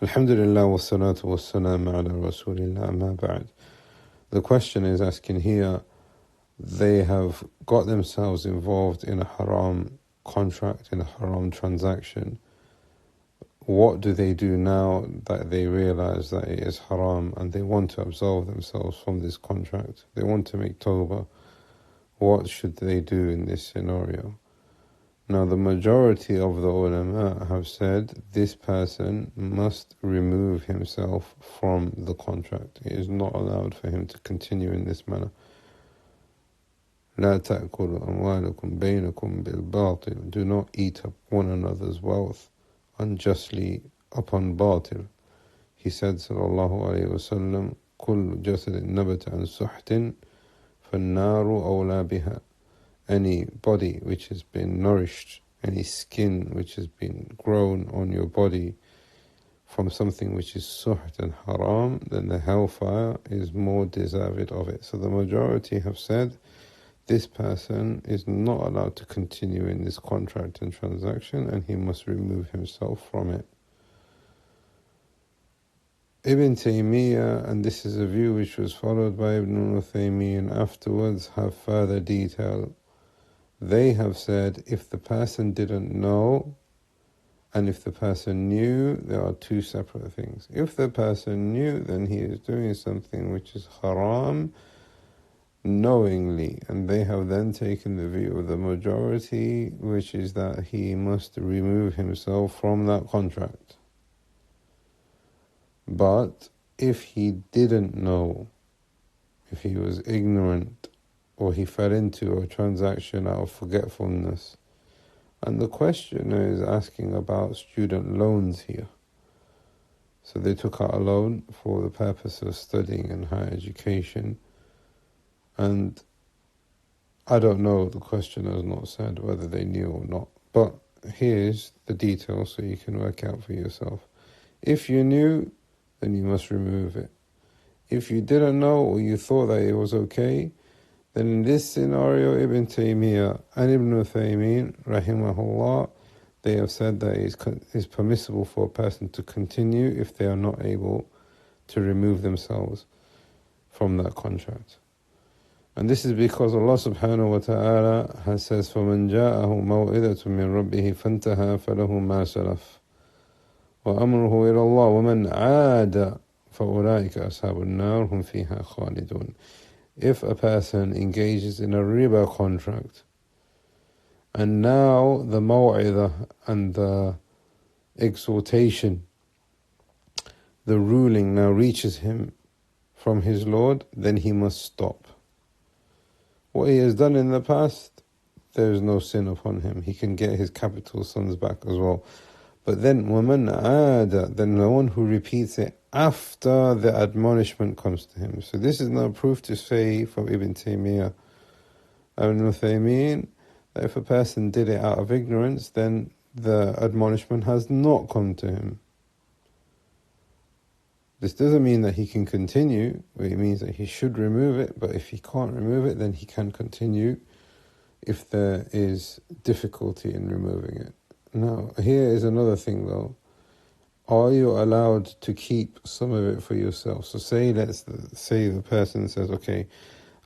Alhamdulillah wa salatu wa salam ala rasulillah ma ba'd. The question is asking here, they have got themselves involved in a haram contract, in a haram transaction. What do they do now that they realize that it is haram and they want to absolve themselves from this contract? They want to make tawbah. What should they do in this scenario? Now, the majority of the ulama have said this person must remove himself from the contract. It is not allowed for him to continue in this manner. لا تأكلوا أموالكم بينكم بالباطل. Do not eat up one another's wealth unjustly upon batil. He said, sallallahu alayhi wa sallam, كل جسد نبت عن سحت فالنار أولى بها. Any body which has been nourished, any skin which has been grown on your body from something which is suht and haram, then the hellfire is more deserved of it. So the majority have said this person is not allowed to continue in this contract and transaction, and he must remove himself from it. Ibn Taymiyyah, and this is a view which was followed by Ibn Uthaymeen afterwards, have further detail. They have said if the person didn't know and if the person knew, there are two separate things. If the person knew, then he is doing something which is haram knowingly, and they have then taken the view of the majority, which is that he must remove himself from that contract. But if he didn't know, if he was ignorant, or he fell into a transaction out of forgetfulness. And the questioner is asking about student loans here. So they took out a loan for the purpose of studying and higher education. And I don't know, the questioner has not said whether they knew or not. But here's the details so you can work out for yourself. If you knew, then you must remove it. If you didn't know or you thought that it was okay, then in this scenario, Ibn Taymiyyah and Ibn Uthaymeen, rahimahullah, they have said that it's permissible for a person to continue if they are not able to remove themselves from that contract. And this is because Allah subhanahu wa ta'ala has says, فَمَنْ جَاءَهُ مَوْئِذَةٌ مِّن رَبِّهِ فَانْتَهَى فَلَهُ مَا سَلَفَ وَأَمْرُهُ إِلَى اللَّهِ وَمَنْ عَادَ فَأُولَٰئِكَ أَصْحَابُ النَّارِ هُمْ فِيهَا خَالِدُونَ. If a person engages in a riba contract, and now the maw'idah and the exhortation, the ruling now reaches him from his Lord, then he must stop. What he has done in the past, there is no sin upon him. He can get his capital sons back as well. But then, وَمَنْ عَادَ, then the one who repeats it after the admonishment comes to him. So this is not proof to say from Ibn Taymiyyah and Ibn Uthaymeen that if a person did it out of ignorance, then the admonishment has not come to him. This doesn't mean that he can continue, but it means that he should remove it. But if he can't remove it, then he can continue if there is difficulty in removing it. Now, here is another thing though. Are you allowed to keep some of it for yourself? So let's say the person says, okay,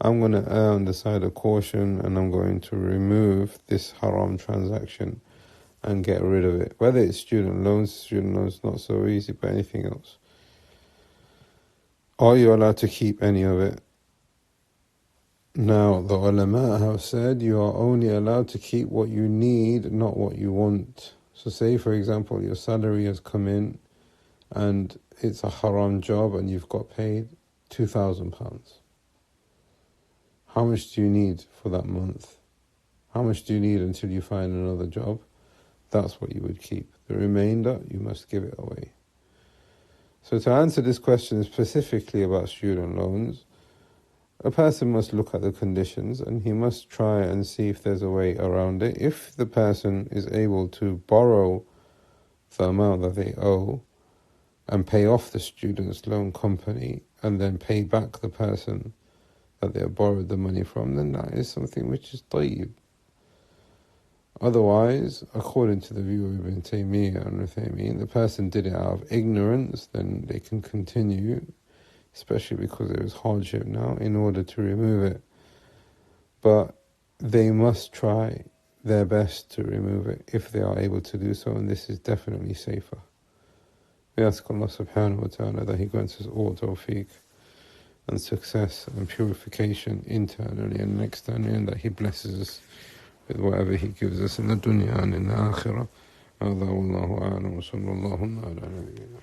I'm going to err on the side of caution and I'm going to remove this haram transaction and get rid of it. Whether it's student loans not so easy, but anything else. Are you allowed to keep any of it? Now, the ulama have said you are only allowed to keep what you need, not what you want. So say, for example, your salary has come in and it's a haram job and you've got paid £2,000. How much do you need for that month? How much do you need until you find another job? That's what you would keep. The remainder, you must give it away. So to answer this question specifically about student loans, a person must look at the conditions and he must try and see if there's a way around it. If the person is able to borrow the amount that they owe and pay off the student's loan company and then pay back the person that they have borrowed the money from, then that is something which is tayyib. Otherwise, according to the view of Ibn Taymiyyah and Uthaymeen, the person did it out of ignorance, then they can continue, especially because there is hardship now, in order to remove it. But they must try their best to remove it if they are able to do so, and this is definitely safer. We ask Allah subhanahu wa ta'ala that He grants us all tawfiq and success and purification internally and externally, and that He blesses us with whatever He gives us in the dunya and in the akhirah. هذا والله أعلم وصلى الله على نبينا